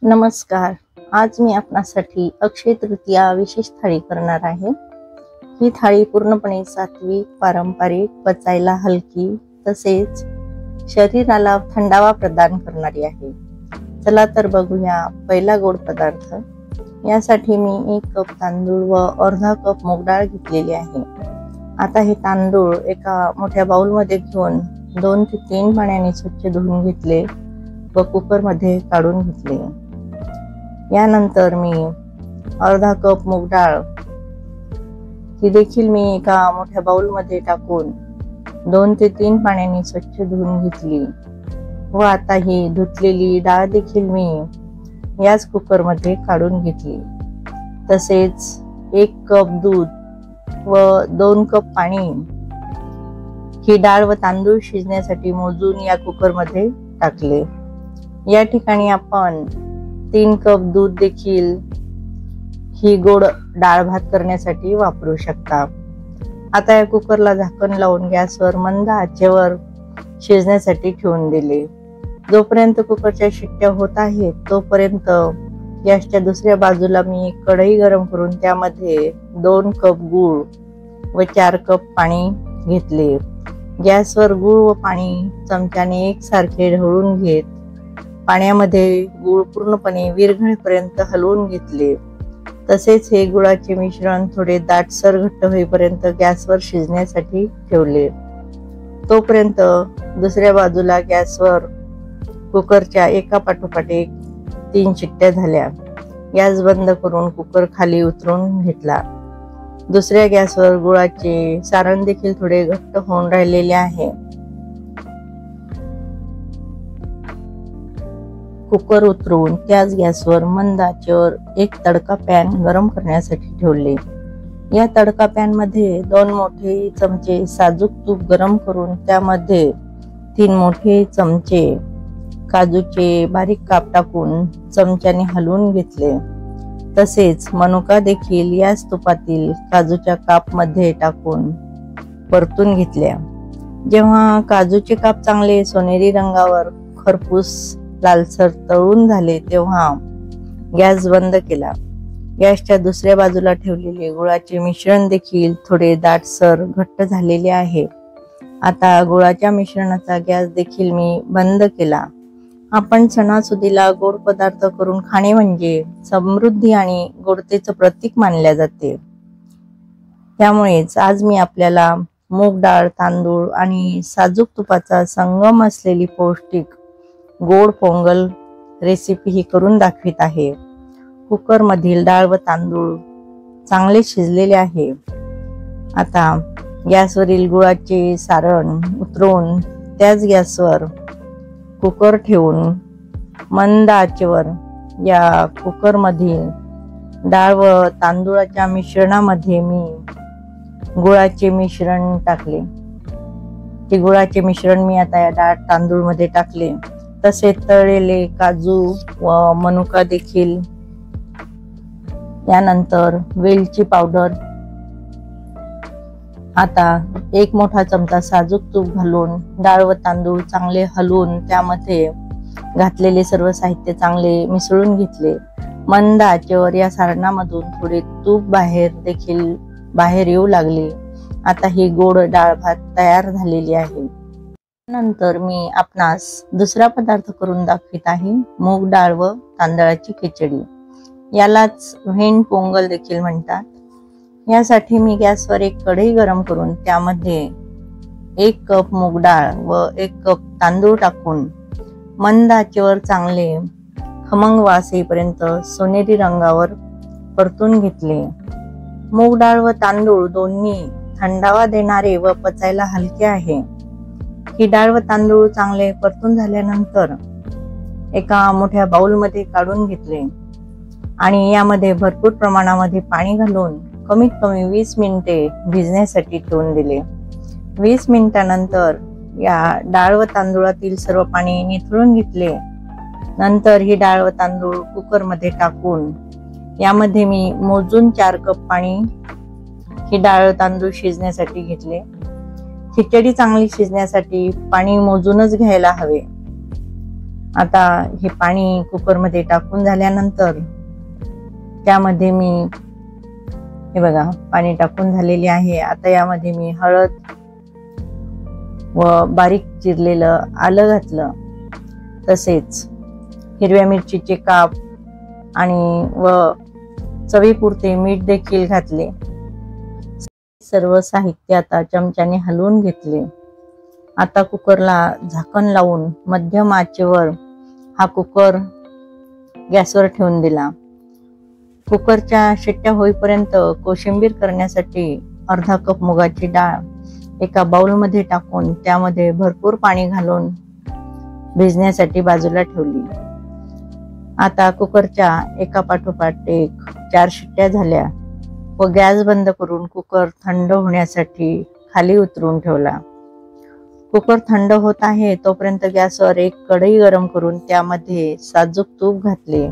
नमस्कार. आज मी आपणासाठी अक्षय तृतीया विशेष थाळी करणार आहे. ही थाळी पूर्णपणे सात्विक, पारंपरिक, पचायला हलकी तसेच शरीराला थंडावा प्रदान करणारी आहे. चला तर बघूया पहिला गोड पदार्थ. यासाठी मी 1 कप तांदूळ व अर्धा कप मूग डाळ घेतलेली आहे. आता हे तांदूळ एका मोठ्या बाउल मध्ये घेऊन 2 ते 3 पाण्याने स्वच्छ धुवून घेतले व कुकर मध्ये काढून घेतले. यानंतर मी अर्धा कप मूग डाळ ही देखील मी एका मोठ्या बाउल मध्ये टाकून 2 ते 3 पाण्याने स्वच्छ धुवून घेतली व आता ही धुतलेली डाळ देखील मी याच कुकर मध्ये काढून घेतली. तसेच 1 कप दूध व 2 कप पाणी ही डाळ व तांदूळ शिजण्यासाठी मोजून या कुकर मध्ये टाकले. या ठिकाणी आपण 3 कप दूध देखील ही गोड डाळ भात करण्यासाठी वापरू शकता. आता या कुकरला झाकण लावून गॅसवर मंद आचेवर शिजण्यासाठी ठेवून दिले. जोपर्यंत कुकरच्या शिट्ट्या होत आहेत तोपर्यंत गॅसच्या दुसऱ्या बाजूला मी एक कढई गरम करून त्यामध्ये 2 कप गूळ व 4 कप पाणी घेतले. गॅसवर गूळ व पाणी चमच्याने एकसारखे ढवळून घेत पाण्यामध्ये गूळ पूर्णपणे विरघळेपर्यंत हलवून घेतले. तसेच हे गुळाचे मिश्रण थोडे दाटसर घट्ट होईपर्यंत गॅसवर शिजण्यासाठी ठेवले. तोपर्यंत दुसऱ्या बाजूला गॅसवर कुकरच्या एका पाठोपाठ एक 3 शिट्ट्या झाल्या. गॅस बंद करून कुकर खाली उतरून घेतला. दुसऱ्या गॅसवर गुळाचे सारण देखील थोडे घट्ट होऊन राहिलेले आहे. कुकर उतरवून त्याच गॅसवर मंद आचेवर एक तडका पॅन गरम करण्यासाठी ठेवले. या तडका पॅन मध्ये 2 मोठे चमचे साजूक तूप गरम करून त्यामध्ये 3 मोठे चमचे काजूचे बारीक काप टाकून चमच्याने हलवून घेतले. तसेच मनुका देखील याच तुपातील काजूच्या काप मध्ये टाकून परतून घेतल्या. जेव्हा काजूचे काप चांगले सोनेरी रंगावर खरपूस लालसर तळून झाले तेव्हा गॅस बंद केला. गॅसच्या दुसऱ्या बाजूला ठेवलेले गुळाचे मिश्रण देखील थोडे दाटसर घट्ट झालेले आहे. आता गुळाच्या मिश्रणाचा गॅस देखील मी बंद केला. आपण सणासुदीला गोड पदार्थ करून खाणे म्हणजे समृद्धी आणि गोडतेचं प्रतीक मानले जाते. त्यामुळेच आज मी आपल्याला मूग डाळ, तांदूळ आणि साजूक तुपाचा संगम असलेली पौष्टिक गोड पोंगल रेसिपी ही करून दाखवित आहे. कुकर मधील डाळ व तांदूळ चांगले शिजलेले आहे. आता गॅसवरील गुळाचे सारण उतरवून त्याच गॅसवर कुकर ठेवून मंद आचेवर या कुकर मधील डाळ व तांदूळाच्या मिश्रणामध्ये मी गुळाचे मिश्रण टाकले. ते गुळाचे मिश्रण मी आता या डाळ तांदूळ मध्ये टाकले. तसेच तळलेले काजू व मनुका देखील, यानंतर वेलची पावडर. आता 1 मोठा चमचा साजूक तूप घालून डाळ व तांदूळ चांगले हलवून त्यामध्ये घातलेले सर्व साहित्य चांगले मिसळून घेतले. मंद आचेवर या सारणामधून थोडे तूप बाहेर येऊ लागले. आता ही गोड डाळ भात तयार झालेली आहे. नंतर मी आपणास दुसरा पदार्थ करून दाखवित आहे, मूग डाळ व तांदळाची खिचडी. यालाच व्हेन पोंगल देखील म्हणतात. यासाठी मी गॅसवर एक कढई गरम करून त्यामध्ये 1 कप मूग डाळ व 1 कप तांदूळ टाकून मंद आचेवर चांगले खमंग वास येईपर्यंत सोनेरी रंगावर परतून घेतले. मूग डाळ व तांदूळ दोन्ही थंडावा देणारे व पचायला हलके आहे. ही डाळ व तांदूळ चांगले परतून झाल्यानंतर एका मोठ्या बाउल मध्ये काढून घेतले आणि यामध्ये भरपूर प्रमाणामध्ये पाणी घालून कमीत कमी 20 मिनिटे भिजण्यासाठी ठेवून दिले. 20 मिनिटांनंतर या डाळ व तांदूळातील सर्व पाणी निथळून घेतले. नंतर ही डाळ व तांदूळ कुकर मध्ये टाकून यामध्ये मी मोजून 4 कप पाणी ही डाळ तांदूळ शिजण्यासाठी घेतले. खिचडी चांगली शिजण्यासाठी पाणी मोजूनच घ्यायला हवे. आता हे पाणी कुकरमध्ये टाकून झाल्यानंतर त्यामध्ये मी हे बघा पाणी टाकून झालेले आहे। आता यामध्ये मी हळद व बारीक चिरलेलं आलं घातलं, तसेच हिरव्या मिरचीचे काप आणि व चवीपुरते मीठ देखील घातले। सर्व साहित्य आता चमच्याने हलवून घेतले। आता कुकरला झाकण लावून मध्यम आचेवर हा कुकर गॅसवर ठेवून दिला। कुकरच्या शिट्ट्या होईपर्यंत कोशिंबीर करण्यासाठी अर्धा कप मुगाची डाळ एका बाउलमध्ये टाकून त्यामध्ये भरपूर पाणी घालून भिजण्यासाठी बाजूला ठेवली। आता कुकरच्या एका पाठोपाठ एक 4 शिट्ट्या झाल्या व गॅस बंद करून कुकर थंड होण्यासाठी खाली उतरून ठेवला। कुकर थंड होत आहे तोपर्यंत गॅसवर एक कढई गरम करून त्यामध्ये साजूक तूप घातले।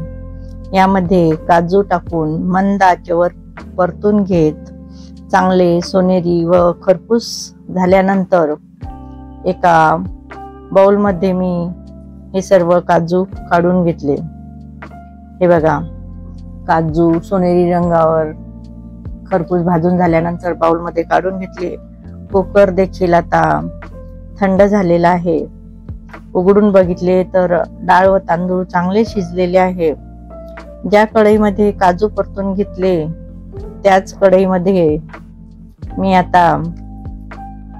यामध्ये काजू टाकून मंद आचेवर परतून घेत चांगले सोनेरी व खरपूस झाल्यानंतर एका बाउलमध्ये मी हे सर्व काजू काढून घेतले। हे बघा काजू सोनेरी रंगावर खरपूस भाजून झाल्यानंतर बाउलमध्ये काढून घेतले। कुकर देखील आता थंड झालेला आहे। उघडून बघितले तर डाळ व तांदूळ चांगले शिजलेले आहे। ज्या कढईमध्ये काजू परतून घेतले त्याच कढईमध्ये मी आता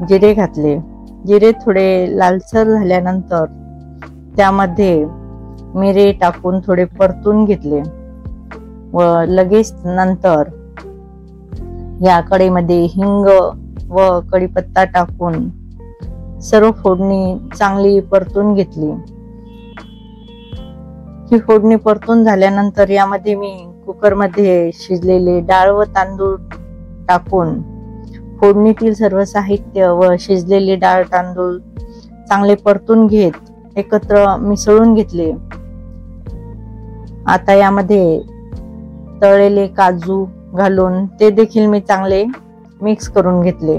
जिरे घातले। जिरे थोडे लालसर झाल्यानंतर त्यामध्ये मिरे टाकून थोडे परतून घेतले व लगेच नंतर या कढईमध्ये हिंग व कढीपत्ता टाकून सर्व फोडणी चांगली परतून घेतली। ही फोडणी परतून झाल्यानंतर यामध्ये मी कुकरमध्ये शिजलेले डाळ व तांदूळ टाकून फोडणीतील सर्व साहित्य व शिजलेले डाळ तांदूळ चांगले परतून घेत एकत्र मिसळून घेतले। आता यामध्ये तळलेले काजू घालून ते देखील मी चांगले मिक्स करून घेतले।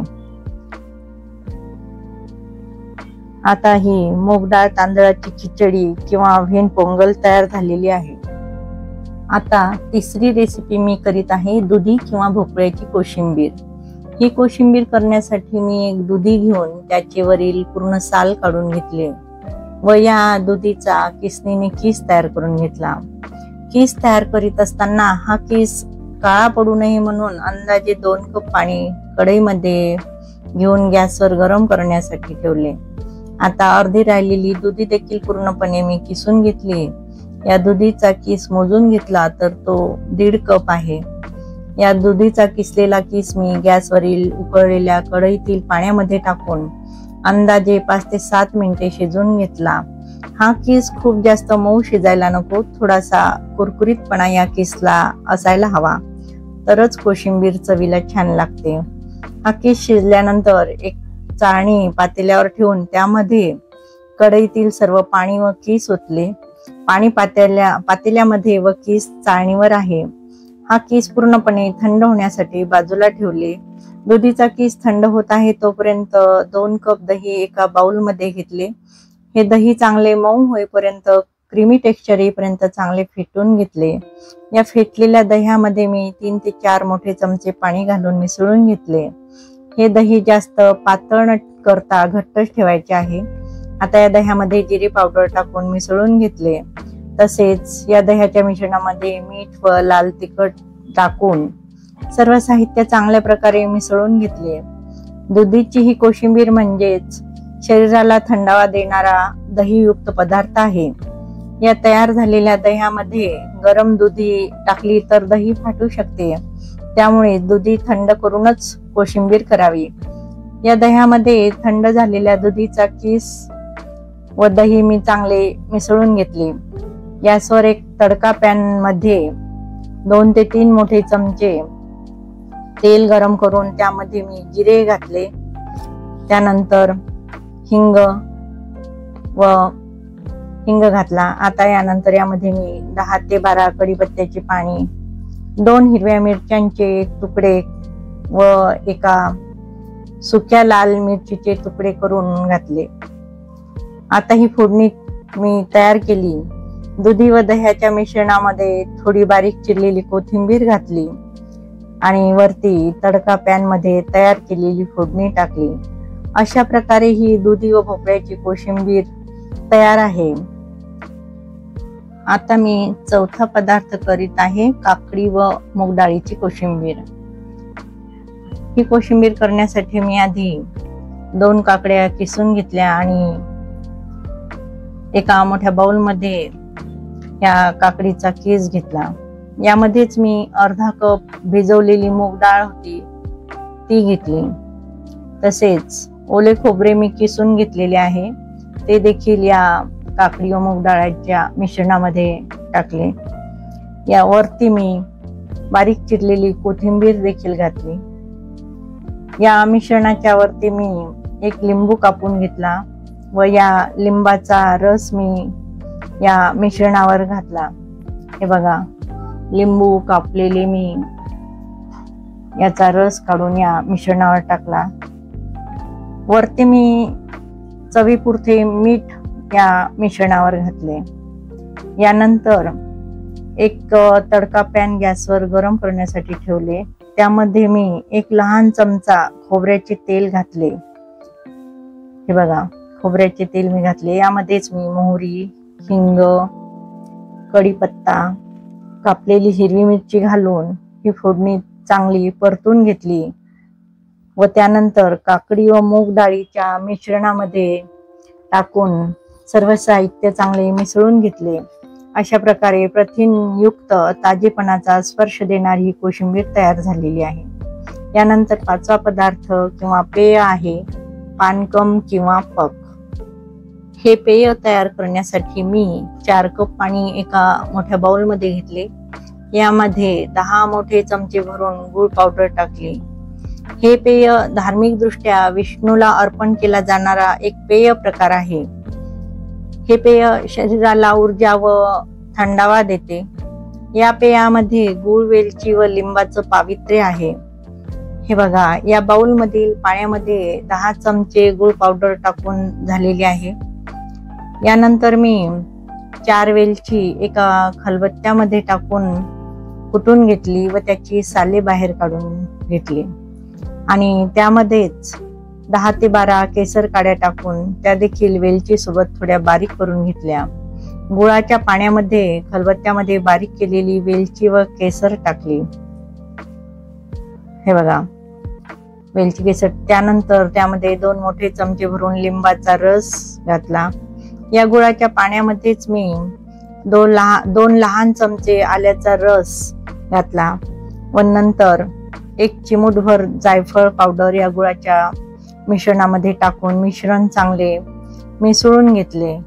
आता ही मूग डाळ तांदळाची खिचडी किंवा व्हेन पोंगल तयार झालेली आहे। आता तिसरी रेसिपी मी करीत आहे दुधी किंवा भोपळ्याची कोशिंबीर। ही कोशिंबीर करण्यासाठी मी एक दुधी घेऊन त्याचे वरील पूर्ण साल काढून घेतले व या दुधीचा किसणीने किस तयार करून घेतला। किस तयार करीत असताना हा किस काळा पडू नये म्हणून अंदाजे 2 कप पाणी कढईमध्ये घेऊन गॅसवर गरम करण्यासाठी ठेवले। आता अर्धी राहिलेली दुधी देखील पूर्णपणे मी किसून घेतली। या दुधीचा किस मोजून घेतला तर तो 1.5 कप आहे। या दुधीचा किसलेला किस मी गॅसवरील उकळलेल्या कढईतील पाण्यामध्ये टाकून अंदाजे 5 ते 7 मिनिटे शिजवून घेतला। हा किस खूप जास्त मऊ शिजायला नको, थोडासा कुरकुरीतपणा या किसला असायला हवा, तरच कोशिंबीर चवीला छान लागते। हा किस शिजल्यानंतर एक चाळणी पातेल्यावर ठेवून त्यामध्ये कढईतील सर्व पाणी व किस ओतले। पाणी पातेल्यामध्ये व किस चाळणीवर आहे। हा किस पूर्णपणे थंड होण्यासाठी बाजूला ठेवले। दुधीचा किस थंड होत आहे तोपर्यंत 2 कप दही एका बाउल मध्ये घेतले। हे दही चांगले मऊ होईपर्यंत क्रीमी टेक्स्चर येईपर्यंत चांगले फेटून घेतले। या फेटलेल्या दह्यामध्ये मी 3 ते 4 मोठे चमचे पाणी घालून मिसळून घेतले। हे दही जास्त पातळ न करता घट्टच ठेवायचे आहे। आता या दह्यामध्ये जिरे पावडर टाकून मिसळून घेतले। तसेच या दह्याच्या मिश्रणामध्ये मीठ व लाल तिखट टाकून सर्व साहित्य चांगल्या प्रकारे मिसळून घेतले। दुधीची ही कोशिंबीर म्हणजेच शरीराला थंडावा देणारा दहीयुक्त पदार्थ आहे। या तयार झालेल्या दह्यामध्ये गरम दुधी टाकली तर दही फाटू शकते, त्यामुळे दुधी थंड करूनच कोशिंबीर करावी। या दह्यामध्ये थंड झालेल्या दुधीचा किस व दही मी चांगले मिसळून घेतले। गॅसवर एक तडका पॅन मध्ये 2 ते 3 मोठे चमचे तेल गरम करून त्यामध्ये मी जिरे घातले, त्यानंतर हिंग घातला। आता यानंतर यामध्ये मी 10 ते 12 कढीपत्त्याचे पाणी, 2 हिरव्या मिरच्यांचे तुकडे व एका सुक्या लाल मिरचीचे तुकडे करून घातले। आता ही फोडणी मी तयार केली. दुधी व दह्याच्या मिश्रणामध्ये थोडी बारीक चिरलेली कोथिंबीर घातली आणि वरती तडका पॅन मध्ये तयार केलेली फोडणी टाकली. अशा प्रकारे ही दुधी व भोपळ्याची कोशिंबीर तयार आहे. आता मी चौथा पदार्थ करीत आहे, काकडी व मूग डाळीची कोशिंबीर. ही कोशिंबीर करण्यासाठी मी आधी 2 काकड्या किसून घेतल्या आणि एका मोठ्या बाउल मध्ये या काकडीचा कीस घेतला. यामध्येच मी अर्धा कप भिजवलेली मूग डाळ होती ती घेतली. तसेच ओले खोबरे मी किसून घेतलेले आहे, ते देखील या काकडी व मूग डाळीच्या मिश्रणामध्ये टाकले. यावरती मी बारीक चिरलेली कोथिंबीर देखील घातली. या मिश्रणाच्या वरती मी एक लिंबू कापून घेतला व या लिंबाचा रस मी या मिश्रणावर घातला. हे बघा, लिंबू कापलेले मी याचा रस काढून या मिश्रणावर टाकला. वरती मी चवीपुरते मीठ या मिश्रणावर घातले. यानंतर एक तडका पॅन गॅसवर गरम करण्यासाठी ठेवले. त्यामध्ये मी एक लहान चमचा खोबऱ्याचे तेल घातले. हे बघा, खोबऱ्याचे तेल मी घातले. यामध्येच मी मोहरी, हिंग, कढीपत्ता, कापलेली हिरवी मिरची घालून ही फोडणी चांगली परतून घेतली व त्यानंतर काकडी व मूग डाळीच्या मिश्रणामध्ये टाकून सर्व साहित्य चांगले मिसळून घेतले. अशा प्रकारे प्रथिनयुक्त ताजेपणाचा स्पर्श देणारी ही कोशिंबीर तयार झालेली आहे. यानंतर 5वा पदार्थ किंवा पेय आहे, पानकम किंवा पक. हे पेय तयार करण्यासाठी मी 4 कप पाणी एका मोठ्या बाउल मध्ये घेतले. यामध्ये 10 मोठे चमचे भरून गुळ पावडर टाकली. हे पेय धार्मिक दृष्ट्या विष्णूला अर्पण केला जाणारा एक पेय प्रकार आहे. हे पेय शरीराला ऊर्जा व थंडावा देते. या पेयामध्ये गुळ, वेलची व लिंबाचं पावित्र्य आहे. हे बघा, या बाउल मधील पाण्यामध्ये 10 चमचे गुळ पावडर टाकून झालेली आहे. यानंतर मी 4 वेलची एका खलबत्त्यामध्ये टाकून कुटून घेतली व त्याची साले बाहेर काढून घेतली आणि त्यामध्येच 10 ते 12 केसर काड्या टाकून त्या देखील वेलची सोबत थोड्या बारीक करून घेतल्या. गुळाच्या पाण्यामध्ये खलबत्त्यामध्ये बारीक केलेली वेलची व केसर टाकली. हे बघा, वेलची केसर. त्यानंतर त्यामध्ये 2 मोठे चमचे भरून लिंबाचा रस घातला. या गुळाच्या पाण्यामध्येच मी 2 लहान चमचे आल्याचा रस घातला व नंतर 1 चिमूटभर जायफळ पावडर या गुळाच्या मिश्रणामध्ये टाकून मिश्रण चांगले मिसळून घेतले.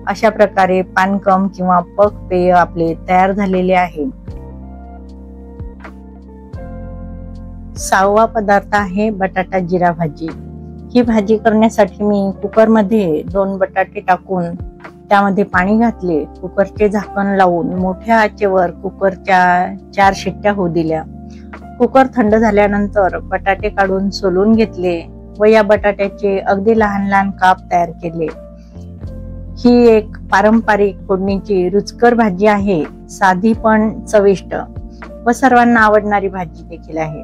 अशा प्रकारे पानकम किंवा पक पेय आपले तयार झालेले आहे. 6वा पदार्थ आहे बटाटा जिरा भाजी. ही भाजी करण्यासाठी मी कुकरमध्ये 2 बटाटे टाकून त्यामध्ये पाणी घातले. कुकरचे झाकण लावून मोठ्या आचेवर कुकरच्या 4 शिट्ट्या होऊ दिल्या. कुकर थंड झाल्यानंतर बटाटे काढून सोलून घेतले व या बटाट्याचे अगदी लहान लहान काप तयार केले. ही एक पारंपरिक फोडणीची रुचकर भाजी आहे. साधी पण चविष्ट व सर्वांना आवडणारी भाजी देखील आहे.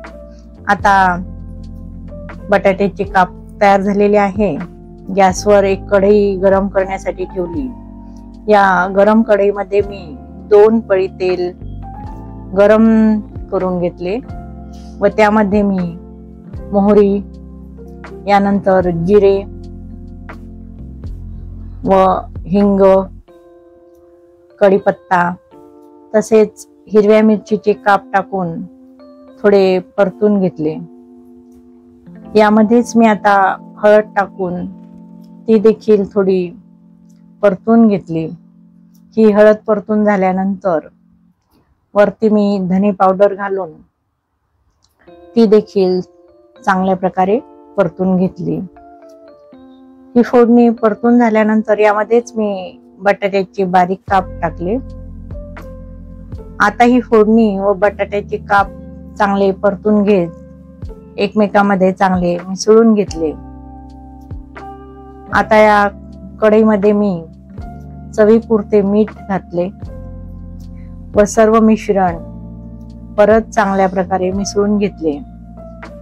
आता बटाट्याचे काप तयार झालेले आहे. गॅसवर एक कढई गरम करण्यासाठी ठेवली. या गरम कढईमध्ये मी 2 पळी तेल गरम करून घेतले व त्यामध्ये मी मोहरी, यानंतर जिरे व हिंग, कढीपत्ता तसेच हिरव्या मिरचीचे काप टाकून थोडे परतून घेतले. यामध्येच मी आता हळद टाकून ती देखील थोडी परतून घेतली. ही हळद परतून झाल्यानंतर वरती मी धने पावडर घालून ती देखील चांगल्या प्रकारे परतून घेतली. ही फोडणी परतून झाल्यानंतर यामध्येच मी बटाट्याचे बारीक काप टाकले. आता ही फोडणी व बटाट्याचे काप चांगले परतून घेत एकमेकांमध्ये चांगले मिसळून घेतले. आता या कढईमध्ये मी चवीपुरते मीठ घातले व सर्व मिश्रण परत चांगल्या प्रकारे मिसळून घेतले।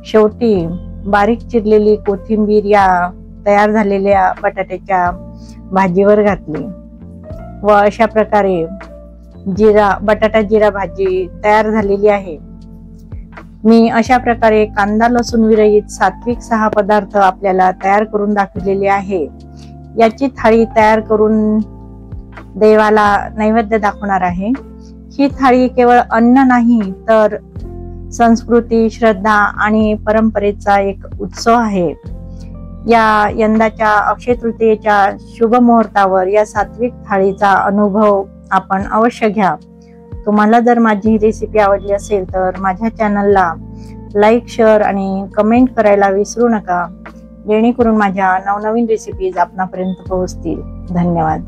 शेवटी बारीक चिरलेली कोथिंबीर या तयार झालेल्या बटाट्याच्या भाजीवर घातली व अशा प्रकारे बटाटा जिरा भाजी तयार झालेली आहे। मी अशा प्रकारे कांदा लसूण विरहित सात्विक 6 पदार्थ आपल्याला तयार करून दाखवलेले आहे। याची थाळी तयार करून देवाला नैवेद्य दाखवणार आहे। ही थाळी केवळ अन्न नाही तर संस्कृती, श्रद्धा आणि परंपरेचा एक उत्सव आहे। यंदाच्या अक्षय तृतीयेच्या शुभ मुहूर्तावर या सात्विक थाळीचा अनुभव आपण अवश्य घ्या। तुम्हाला जर माझी रेसिपी आवडली असेल तर माझ्या चॅनलला लाईक, शेअर आणि कमेंट करायला विसरू नका, जेणेकरून माझ्या नवनवीन रेसिपीज आपणापर्यंत पोहोचतील। धन्यवाद।